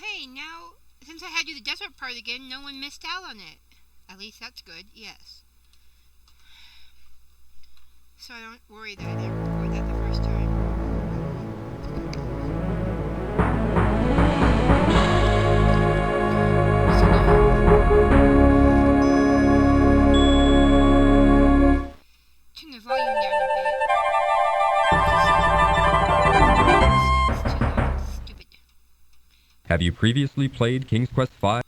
hey, now, since I had you the desert part again, no one missed out on it. At least that's good, yes. So I don't worry that I didn't record that the first time. Turn the volume down a bit. It's too loud. Stupid. Have you previously played King's Quest V?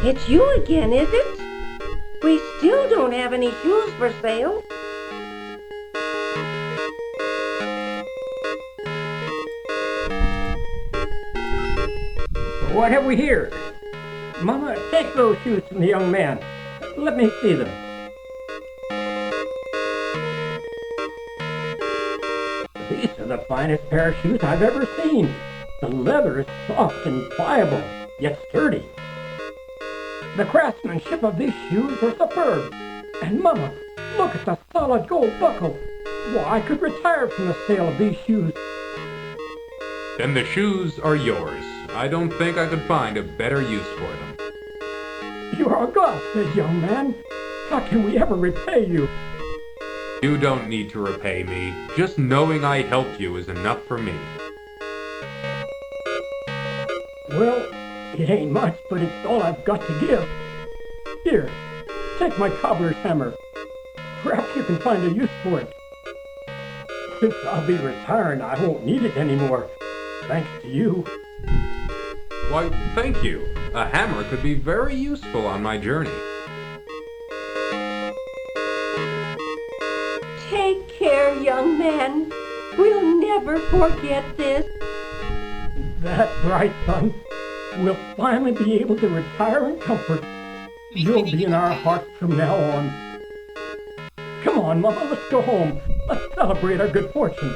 It's you again, is it? We still don't have any shoes for sale. What have we here? Mama, take those shoes from the young man. Let me see them. These are the finest pair of shoes I've ever seen. The leather is soft and pliable, yet sturdy. The craftsmanship of these shoes are superb. And Mama, look at the solid gold buckle. Why, I could retire from the sale of these shoes. Then the shoes are yours. I don't think I could find a better use for them. You are a godsend, young man. How can we ever repay you? You don't need to repay me. Just knowing I helped you is enough for me. Well, it ain't much, but it's all I've got to give. Here, take my cobbler's hammer. Perhaps you can find a use for it. Since I'll be retiring, I won't need it anymore, thanks to you. Why, thank you. A hammer could be very useful on my journey. Take care, young man. We'll never forget this. That's right, son. We'll finally be able to retire in comfort. You'll be in our hearts from now on. Come on, Mama, let's go home. Let's celebrate our good fortune.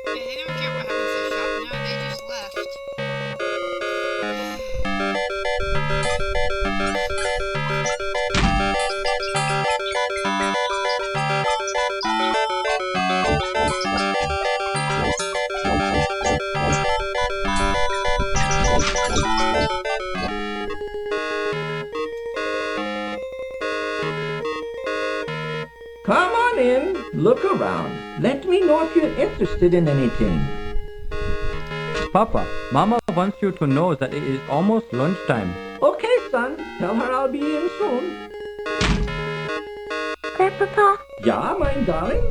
Yeah, they don't care what happens to the shop now, they just left. Come on in, look around. Let me know if you're interested in anything. Papa, Mama wants you to know that it is almost lunchtime. Okay, son, tell her I'll be in soon. Grandpapa, Yeah, my darling?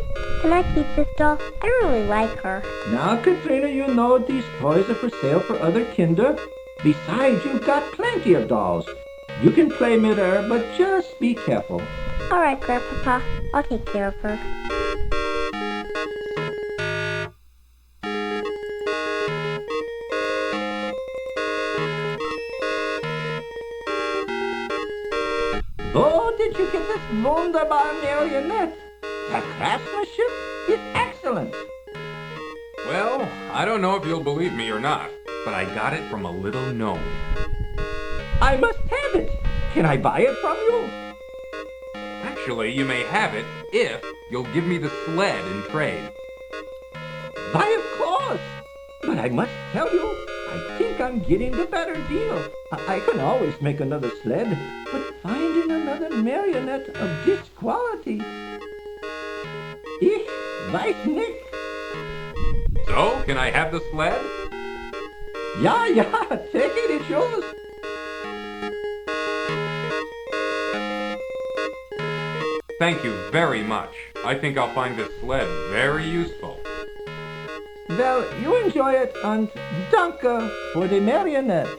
can I keep this doll? I really like her. Now, Katrina, you know these toys are for sale for other kinder. Besides, you've got plenty of dolls. You can play midair, but just be careful. All right, Grandpapa, I'll take care of her. Oh, did you get this wunderbar marionette? The craftsmanship is excellent. Well, I don't know if you'll believe me or not, but I got it from a little gnome. I must have it. Can I buy it from you? Actually, you may have it if you'll give me the sled in trade. Why, of course. But I must tell you, I think I'm getting the better deal. I can always make another sled, but finding another marionette of this quality... Ich weiß nicht. So, can I have the sled? Ja, take it, it's yours. Thank you very much. I think I'll find this sled very useful. Well, you enjoy it, and danke for the marionette.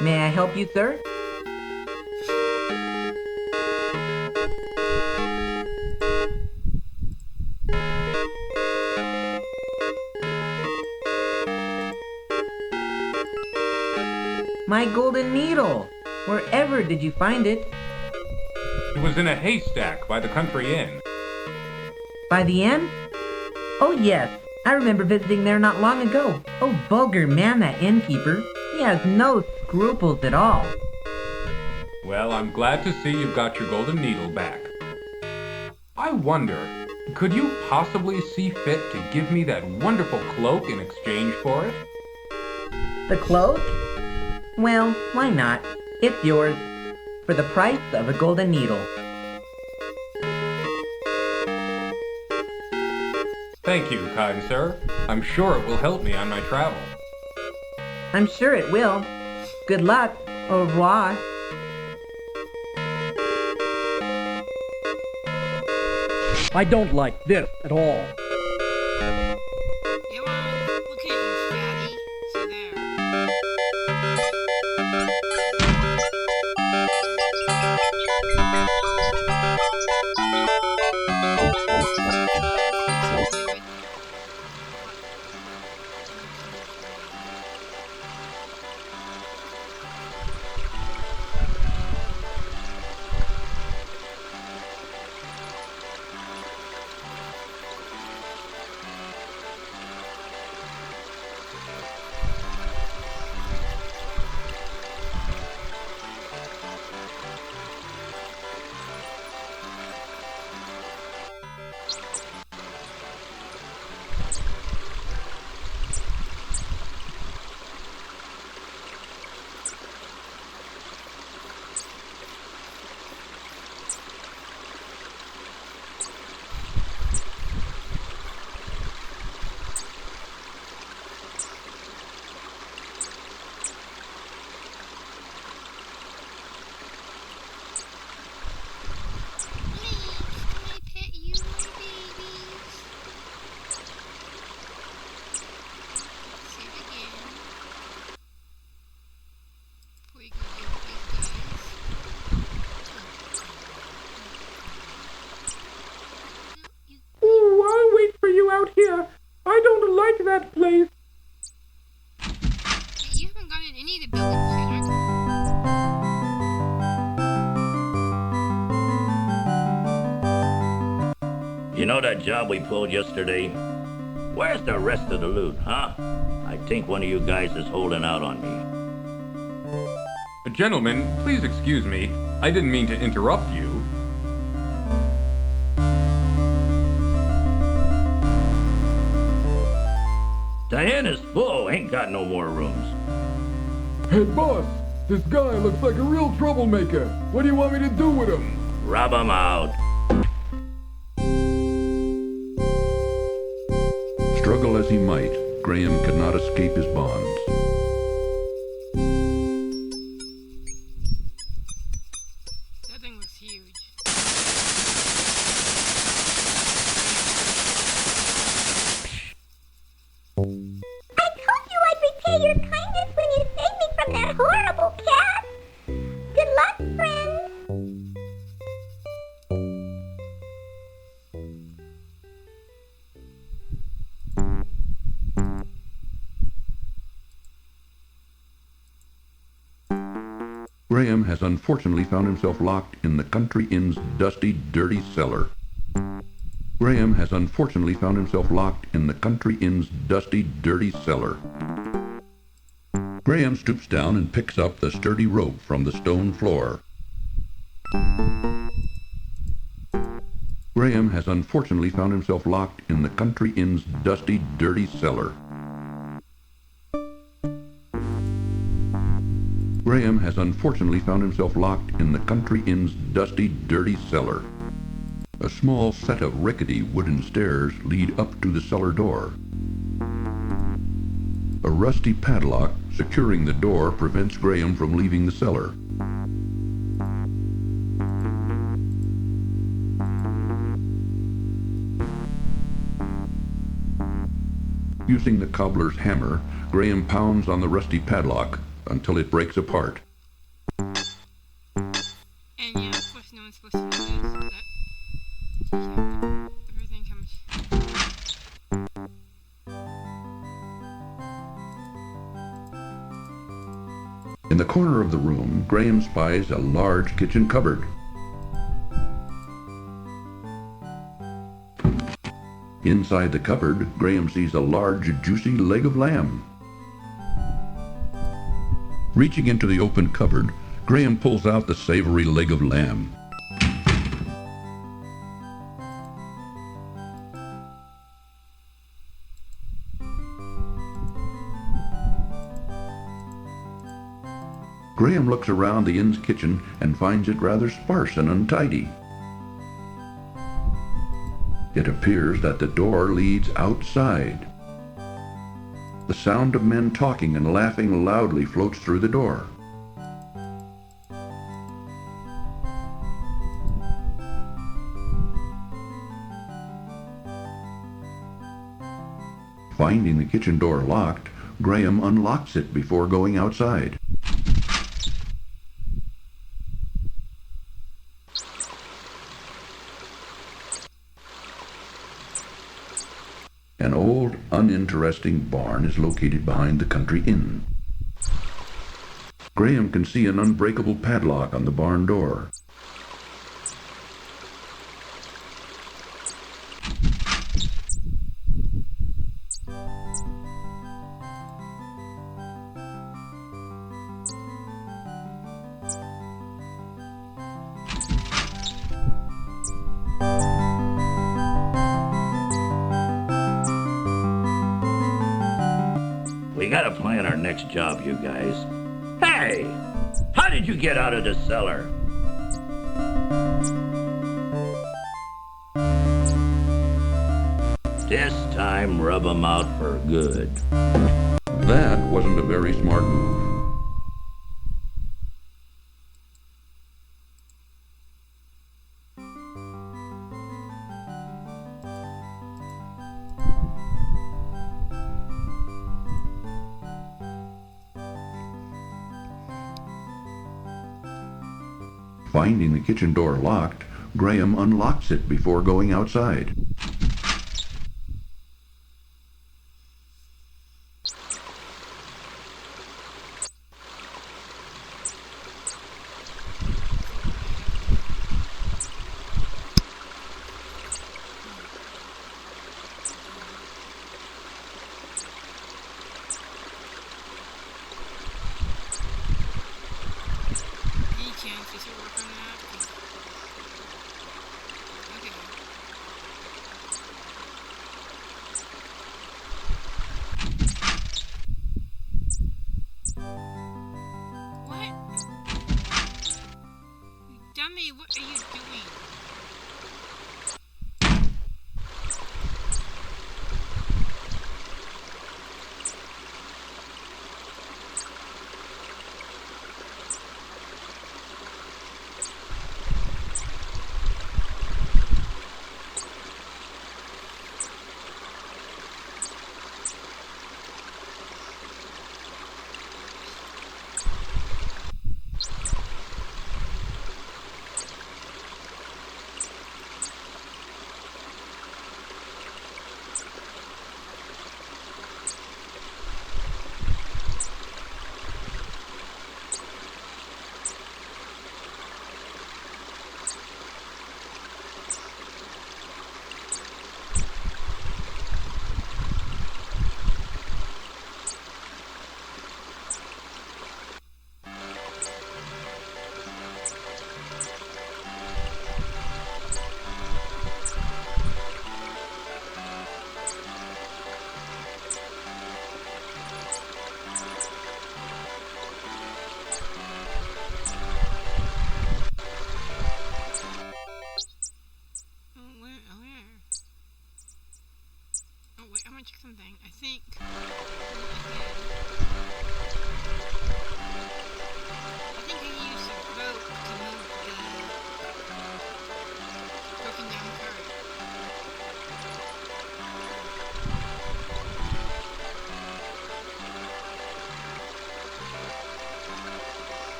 May I help you, sir? My golden needle! Wherever did you find it? It was in a haystack by the country inn. By the inn? Oh yes, I remember visiting there not long ago. Oh, vulgar man, that innkeeper. He has no scruples at all. Well, I'm glad to see you've got your golden needle back. I wonder, could you possibly see fit to give me that wonderful cloak in exchange for it? The cloak? Well, why not? It's yours. For the price of a golden needle. Thank you, kind sir. I'm sure it will help me on my travel. I'm sure it will. Good luck. Au revoir. I don't like this at all. Yeah, well, look at you, fatty. So there. Out here. I don't like that place. You haven't gone in any of the buildings, Cedric. You know that job we pulled yesterday? Where's the rest of the loot, huh? I think one of you guys is holding out on me. Gentlemen, please excuse me. I didn't mean to interrupt you. The inn is full, ain't got no more rooms. Hey boss, this guy looks like a real troublemaker. What do you want me to do with him? Rob him out. Struggle as he might, Graham could not escape his bonds. your kindness when you saved me from that horrible cat. Good luck, friends. Graham has unfortunately found himself locked in the country inn's dusty, dirty cellar. Graham has unfortunately found himself locked in the country inn's dusty, dirty cellar. Graham stoops down and picks up the sturdy rope from the stone floor. Graham has unfortunately found himself locked in the country inn's dusty, dirty cellar. Graham has unfortunately found himself locked in the country inn's dusty, dirty cellar. A small set of rickety wooden stairs lead up to the cellar door. A rusty padlock securing the door prevents Graham from leaving the cellar. Using the cobbler's hammer, Graham pounds on the rusty padlock until it breaks apart. And yeah, of course no one's supposed to know this, but yeah, everything comes. In the corner of the room, Graham spies a large kitchen cupboard. Inside the cupboard, Graham sees a large, juicy leg of lamb. Reaching into the open cupboard, Graham pulls out the savory leg of lamb. Graham looks around the inn's kitchen and finds it rather sparse and untidy. It appears that the door leads outside. The sound of men talking and laughing loudly floats through the door. Finding the kitchen door locked, Graham unlocks it before going outside. An old, uninteresting barn is located behind the country inn. Graham can see an unbreakable padlock on the barn door. We gotta plan our next job, you guys. Hey! How did you get out of the cellar? This time, rub 'em out for good. That wasn't a very smart move. Finding the kitchen door locked, Graham unlocks it before going outside. Any chance you should work on that? Okay. What? You dummy, what are you doing?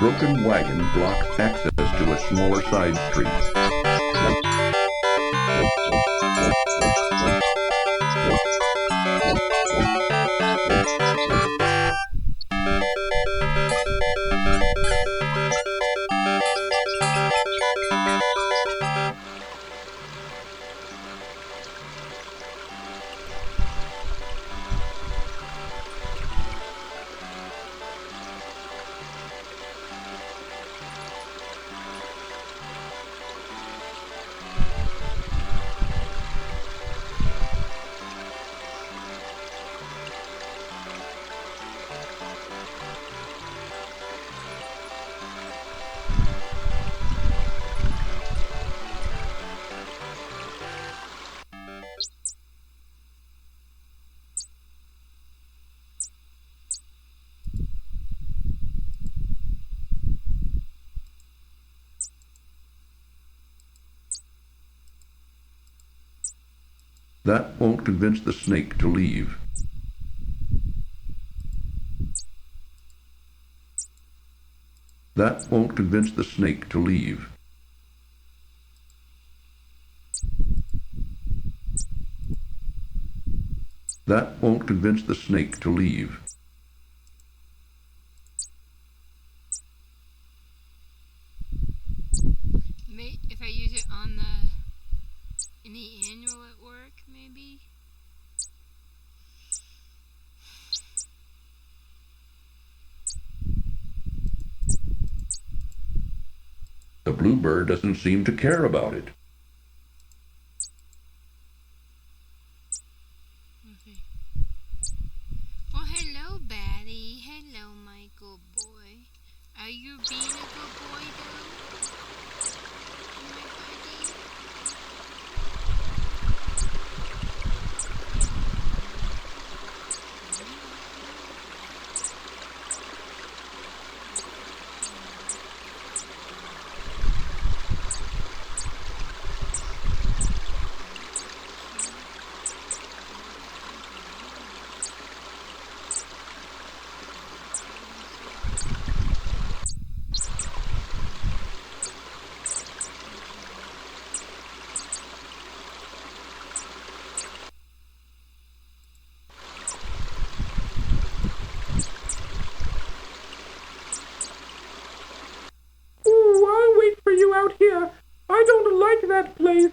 broken wagon blocks access to a smaller side street. That won't convince the snake to leave. That won't convince the snake to leave. That won't convince the snake to leave. If I use it on in the annual at work, maybe. The bluebird doesn't seem to care about it. Okay. Well, hello, Batty. Hello, my good boy. Are you being a good boy, though? My buddy? Ooh, I'll wait for you out here. I don't like that place.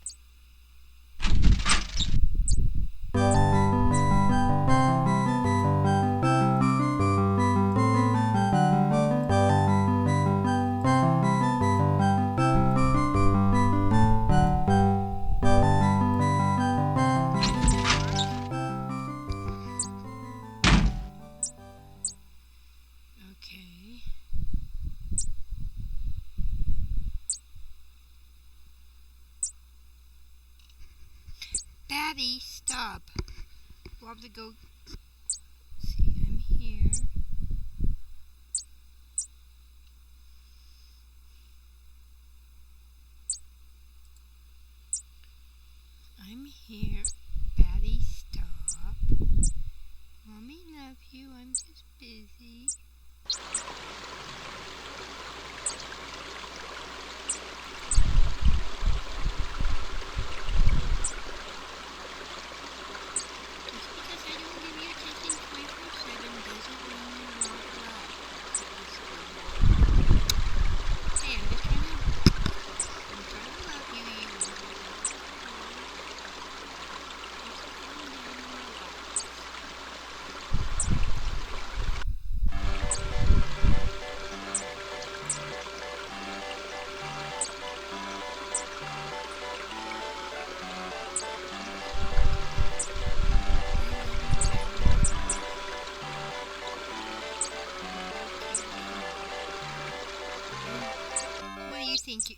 Okay. Batty, stop. We'll have to go. See, I'm here. I'm here. Batty, stop. Mommy love you. I'm just busy.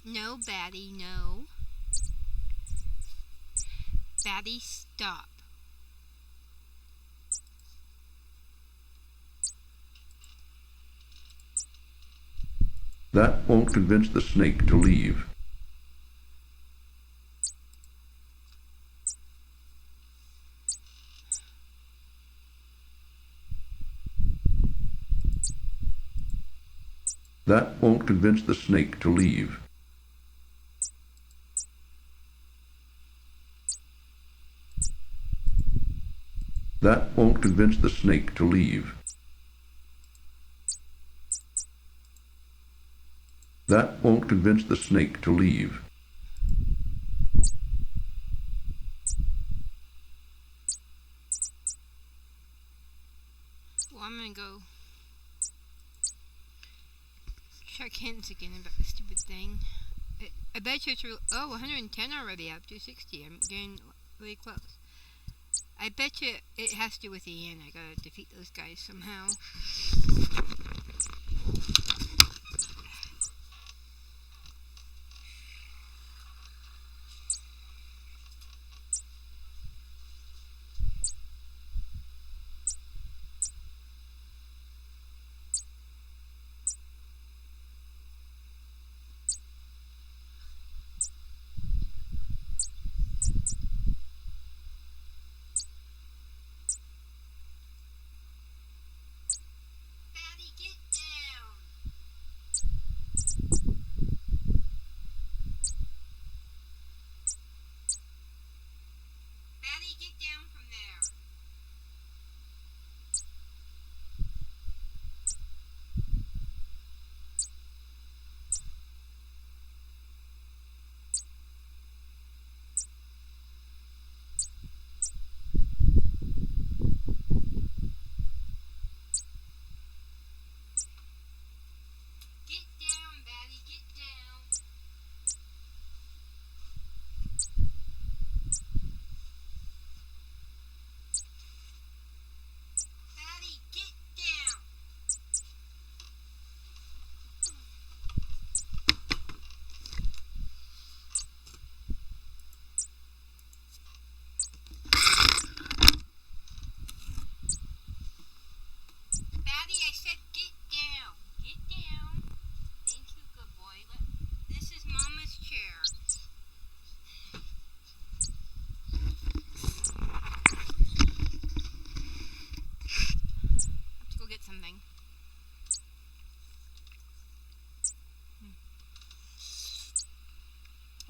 No, Batty, no. Batty, stop. That won't convince the snake to leave. That won't convince the snake to leave. That won't convince the snake to leave. That won't convince the snake to leave. Well, I'm gonna go check hints again about the stupid thing. I bet you it's 110 already, up to 60. I'm getting really close. I bet you it has to do with the end. I gotta defeat those guys somehow.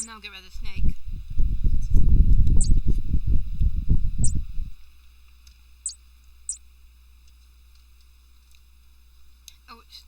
And I'll get rid of the snake. Oh, it's...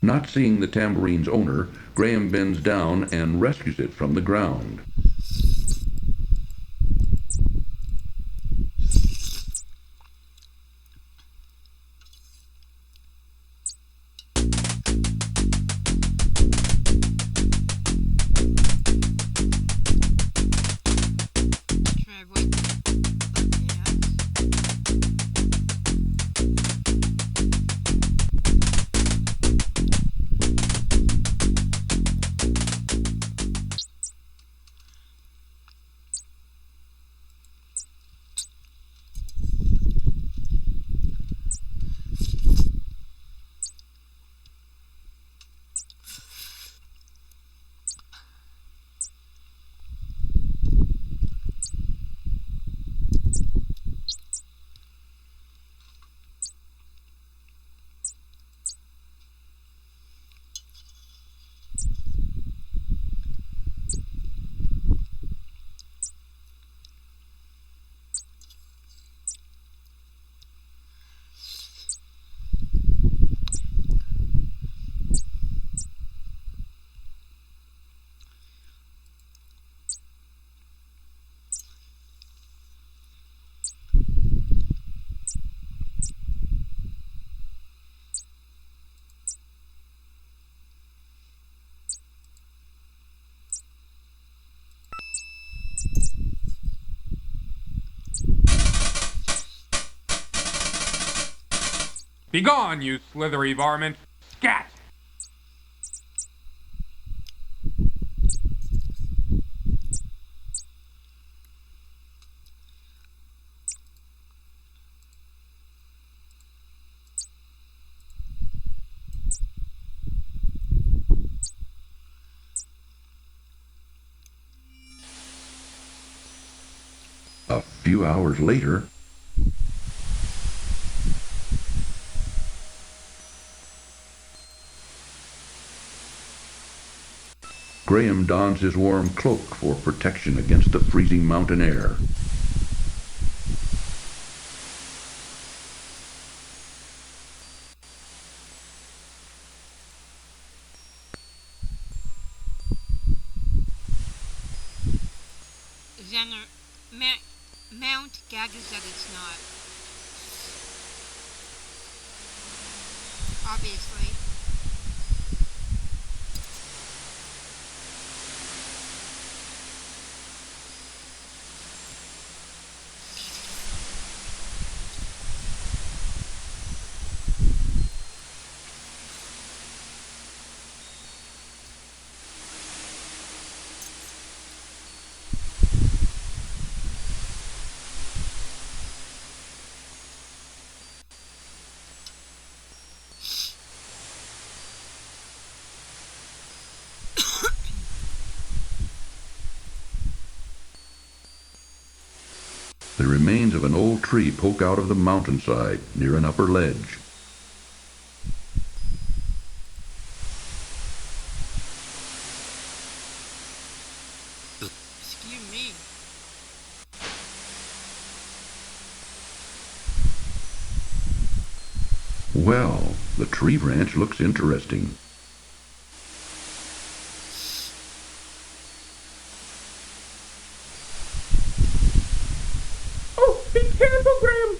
Not seeing the tambourine's owner, Graham bends down and rescues it from the ground. Begone, you slithery varmint! Scat! A few hours later, Graham dons his warm cloak for protection against the freezing mountain air. Xander, Mount Gagga said it's not. Obviously. The remains of an old tree poke out of the mountainside near an upper ledge. Excuse me. Well, the tree branch looks interesting. Oh, be careful, Graham!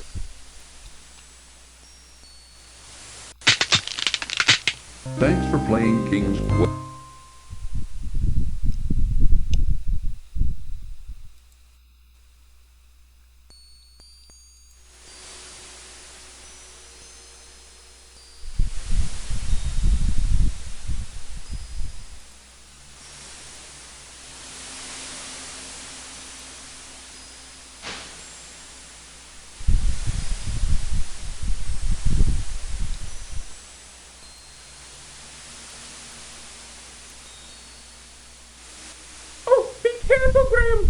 Thanks for playing King's Quest. Oh, be careful, Graham!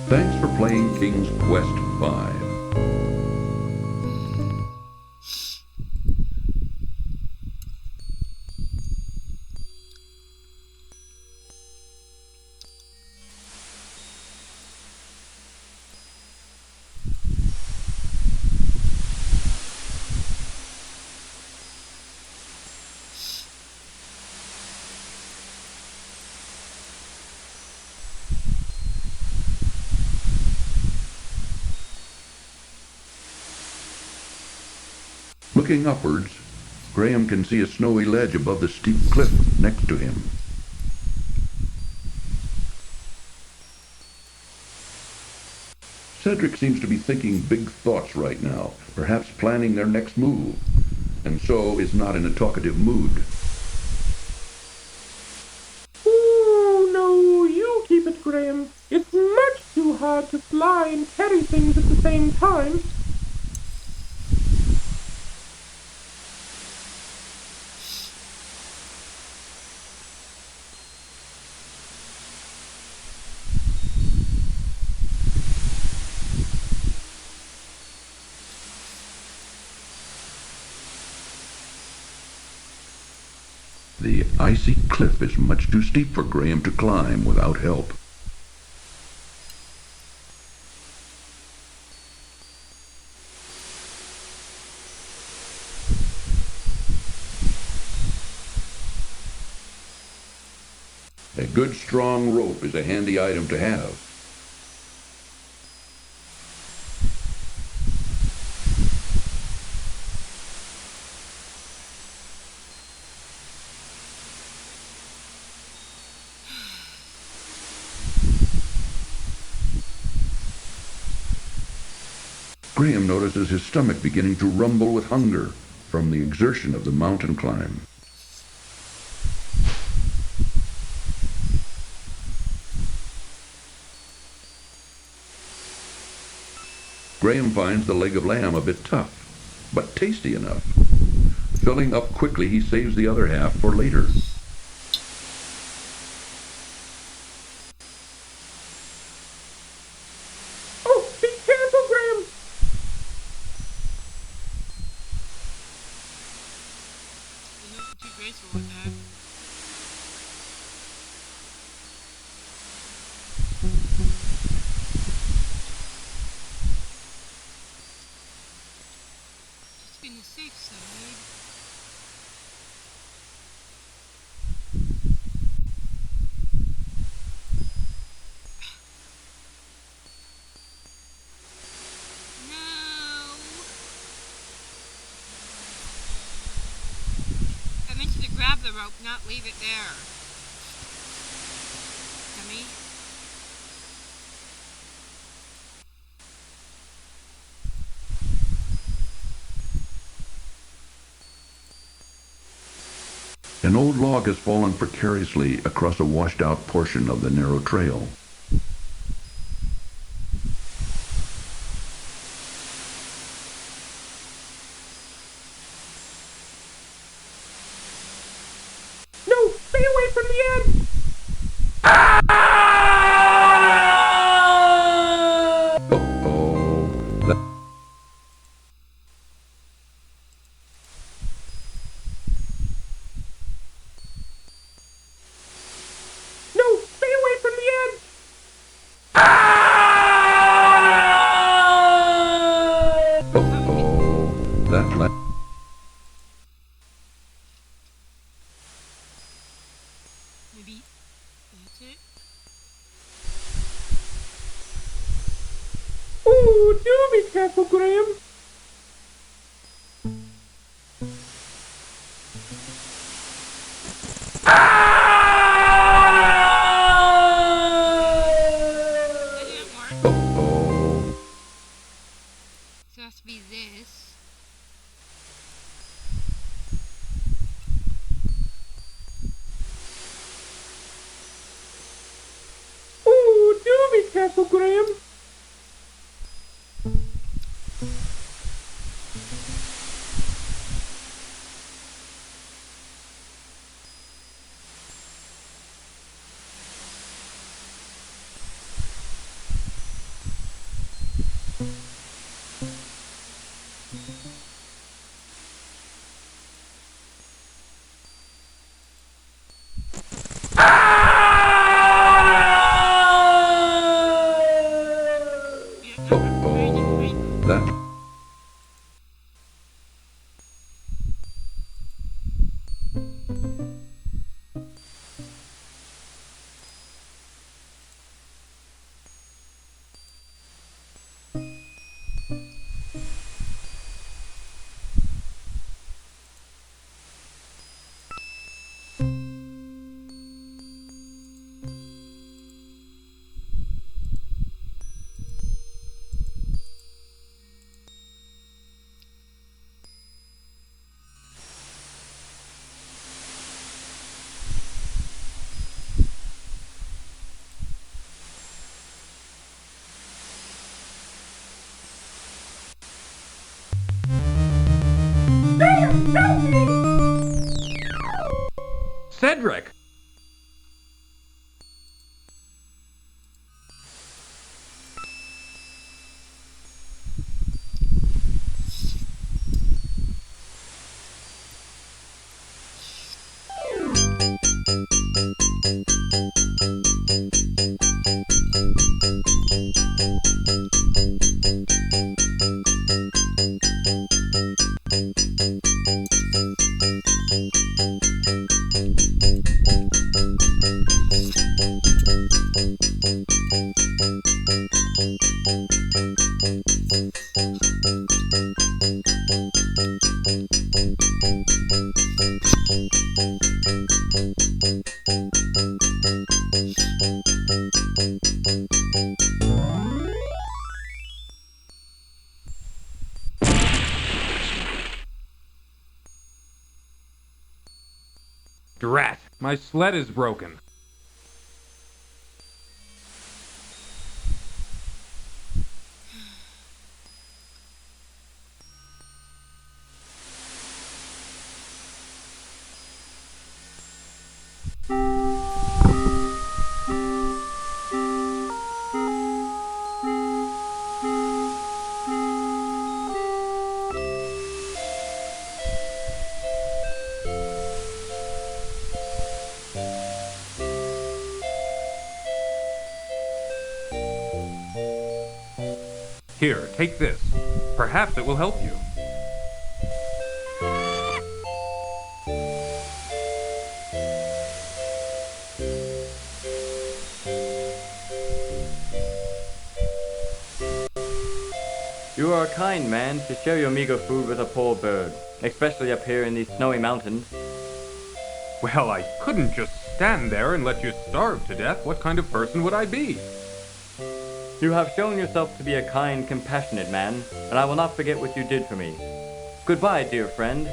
Thanks for playing King's Quest 5. Looking upwards, Graham can see a snowy ledge above the steep cliff next to him. Cedric seems to be thinking big thoughts right now, perhaps planning their next move, and so is not in a talkative mood. Oh, no, you keep it, Graham. It's much too hard to fly and carry things at the same time. The icy cliff is much too steep for Graham to climb without help. A good strong rope is a handy item to have. Graham notices his stomach beginning to rumble with hunger from the exertion of the mountain climb. Graham finds the leg of lamb a bit tough, but tasty enough. Filling up quickly, he saves the other half for later. Oh, be careful, Graham! You're not too graceful with that. Just being the safe side. No. I meant you to grab the rope, not leave it there. Dummy. An old log has fallen precariously across a washed-out portion of the narrow trail. No, stay away from the end! Uh-oh. No, stay away from the end! Uh-oh. That Maybe that's it. Ooh, do be careful, Graham! That didn't work. Uh-oh. So it has to be this. Ooh, do be careful, Graham! Uh-oh. That Cedric! Drat, my sled is broken. Here, take this. Perhaps it will help you. You are a kind man to share your meager food with a poor bird, especially up here in these snowy mountains. Well, I couldn't just stand there and let you starve to death. What kind of person would I be? You have shown yourself to be a kind, compassionate man, and I will not forget what you did for me. Goodbye, dear friend.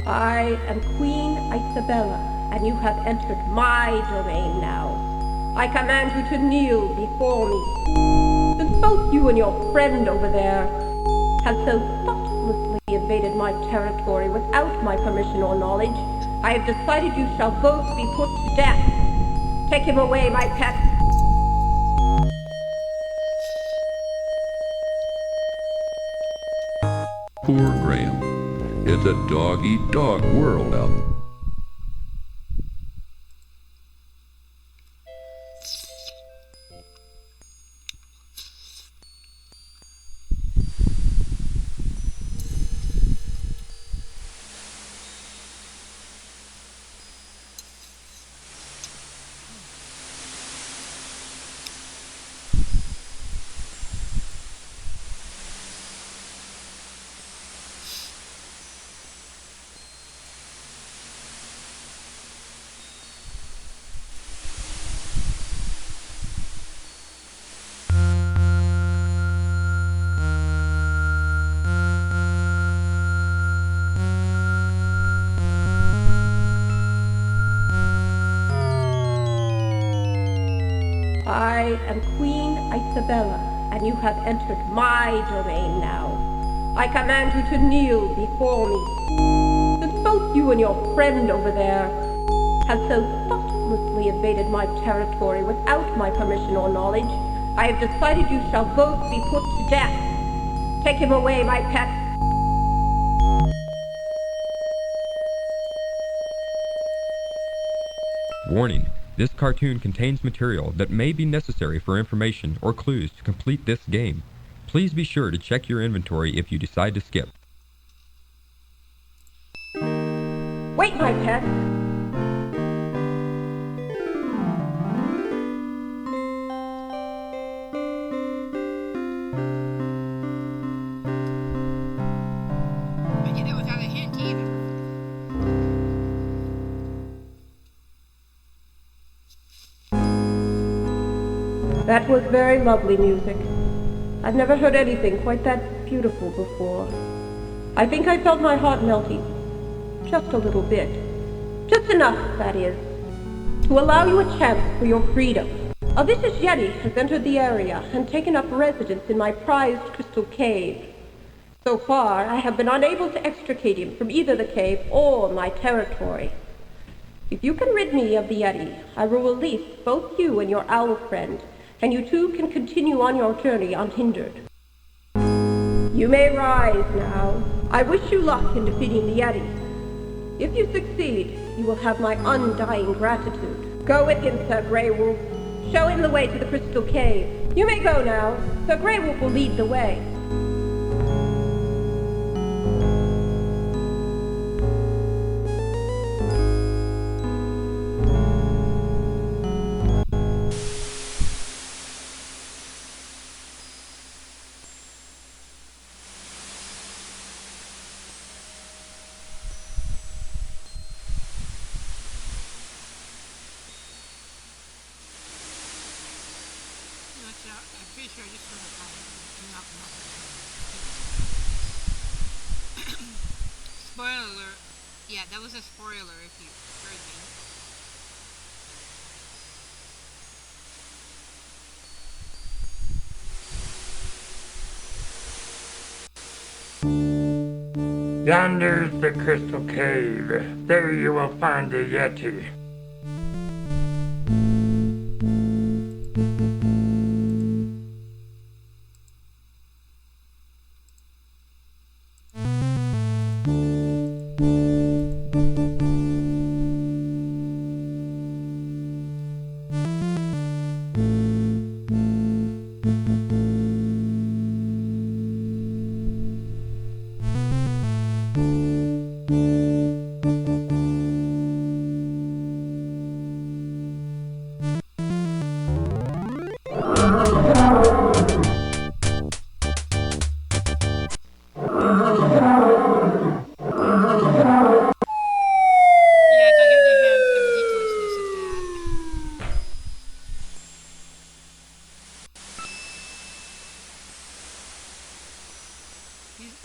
I am Queen Isabella, and you have entered my domain now. I command you to kneel before me. Since both you and your friend over there have so thoughtlessly invaded my territory without my permission or knowledge, I have decided you shall both be put to death. Take him away, my pet. Poor Graham. It's a dog-eat-dog world out there. I am Queen Isabella, and you have entered my domain now. I command you to kneel before me. Since both you and your friend over there have so thoughtlessly invaded my territory without my permission or knowledge, I have decided you shall both be put to death. Take him away, my pet. Warning. This cartoon contains material that may be necessary for information or clues to complete this game. Please be sure to check your inventory if you decide to skip. Wait, my pet. I did that without a hint either. That was very lovely music. I've never heard anything quite that beautiful before. I think I felt my heart melting. Just a little bit. Just enough, that is, to allow you a chance for your freedom. A vicious Yeti has entered the area and taken up residence in my prized crystal cave. So far, I have been unable to extricate him from either the cave or my territory. If you can rid me of the Yeti, I will release both you and your owl friend, and you two can continue on your journey unhindered. You may rise now. I wish you luck in defeating the Yeti. If you succeed, you will have my undying gratitude. Go with him, Sir Grey Wolf. Show him the way to the Crystal Cave. You may go now. Sir Grey Wolf will lead the way. I'm pretty sure I just heard a call. Spoiler alert. Yeah, that was a spoiler if you heard me. Yonder's the Crystal Cave. There you will find the Yeti.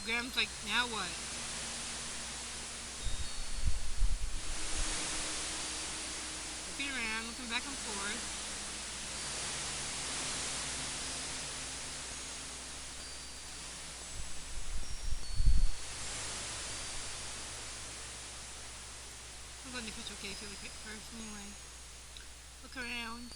Graham's like, now what? Looking around, looking back and forth. I'll go in the Crystal Cave really quick first anyway. Look around.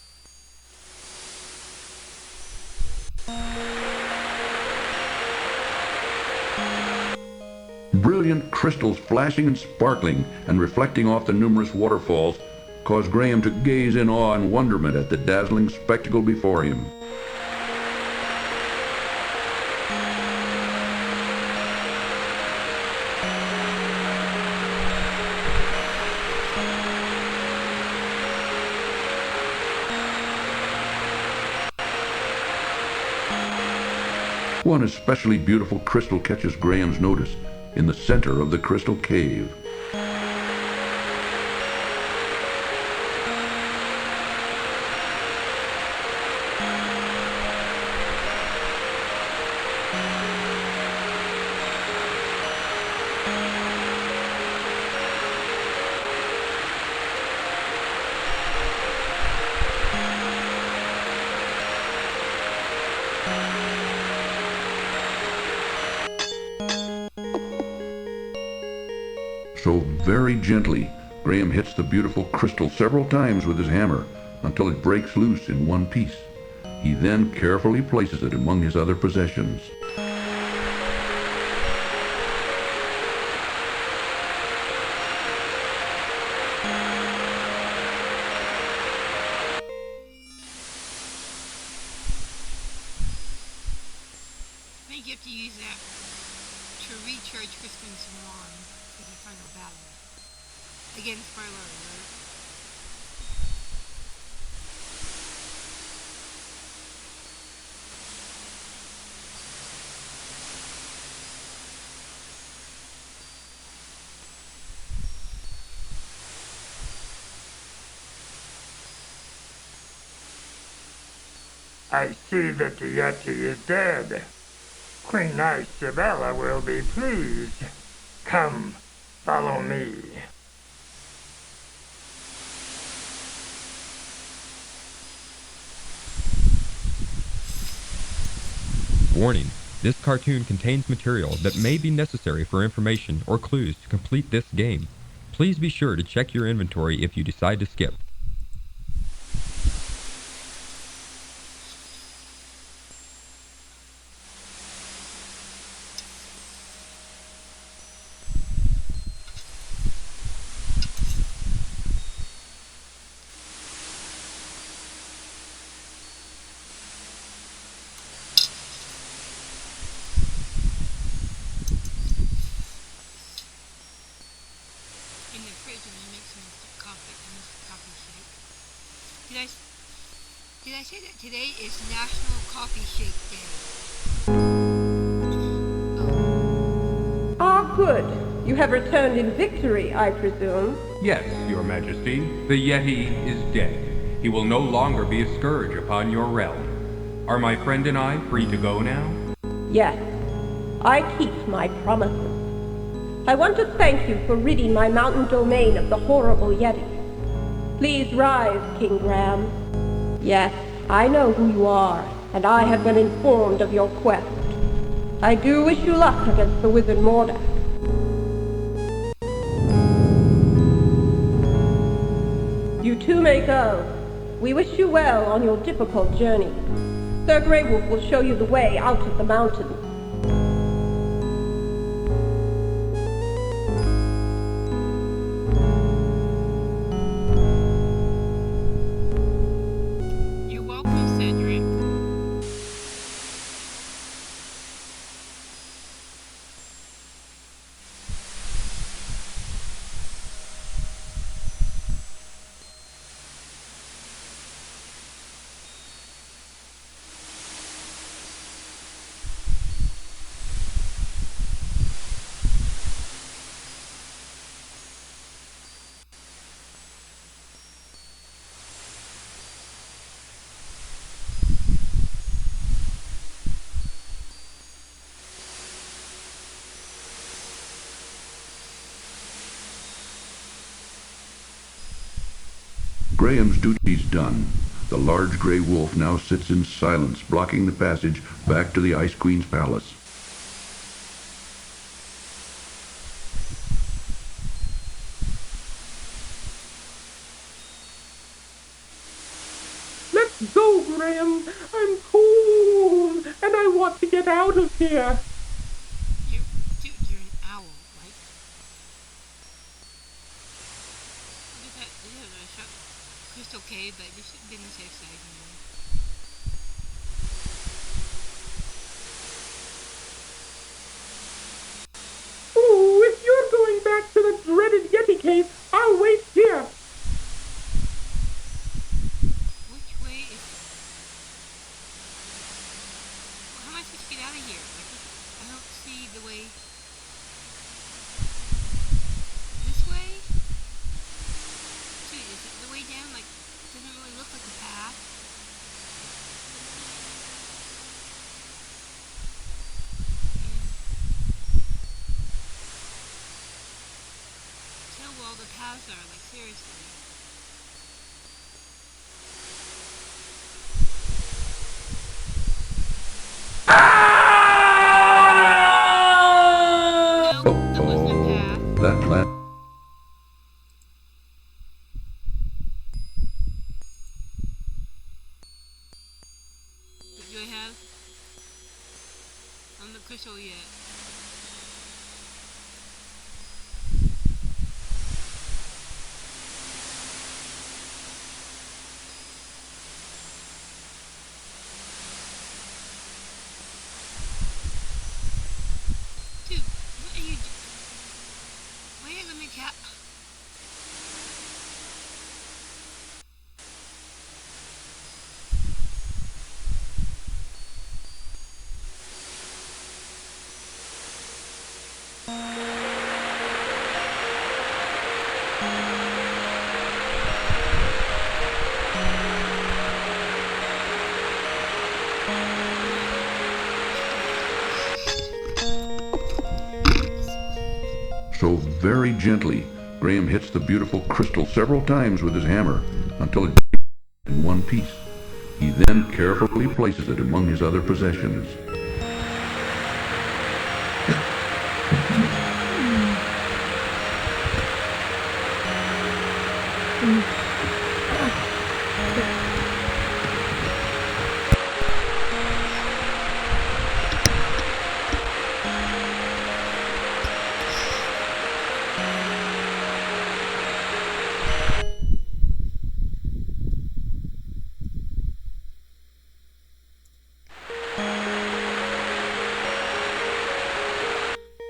Brilliant crystals flashing and sparkling and reflecting off the numerous waterfalls caused Graham to gaze in awe and wonderment at the dazzling spectacle before him. One especially beautiful crystal catches Graham's notice in the center of the Crystal Cave. So very gently, Graham hits the beautiful crystal several times with his hammer until it breaks loose in one piece. He then carefully places it among his other possessions. I think you have to use that to recharge Kristen's wand for the final battle. Again, spoiler alert. I see that the Yeti is dead. Queen Isabella will be pleased. Come, follow me. Warning: this cartoon contains material that may be necessary for information or clues to complete this game. Please be sure to check your inventory if you decide to skip. In the fridge and he makes some coffee shake. Did I say that today is National Coffee Shake Day? Ah, good. You have returned in victory, I presume. Yes, Your Majesty. The Yeti is dead. He will no longer be a scourge upon your realm. Are my friend and I free to go now? Yes, I keep my promises. I want to thank you for ridding my mountain domain of the horrible Yeti. Please rise, King Graham. Yes, I know who you are, and I have been informed of your quest. I do wish you luck against the wizard Mordak. You two may go. We wish you well on your difficult journey. Sir Grey Wolf will show you the way out of the mountain. You're welcome, Cedric. Graham's duty's done. The large gray wolf now sits in silence, blocking the passage back to the Ice Queen's palace. Let's go, Graham. I'm cold, and I want to get out of here. Dude, you're an owl, right? Look at that. Yeah, the shot. It's okay, but this didn't say exciting. Ooh, if you're going back to the dreaded Yeti cave, I'll wait here. Which way is... Well, how am I supposed to get out of here? Like, I don't see the way... This way? Dude, is it the way down? Like, it doesn't really look like a path. Tell where all the paths are, like, seriously. That last What do I have? I'm not crystal yet. Dude, what are you doing? Wait, let me cap. So very gently, Graham hits the beautiful crystal several times with his hammer until it in one piece. He then carefully places it among his other possessions.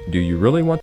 Do you really want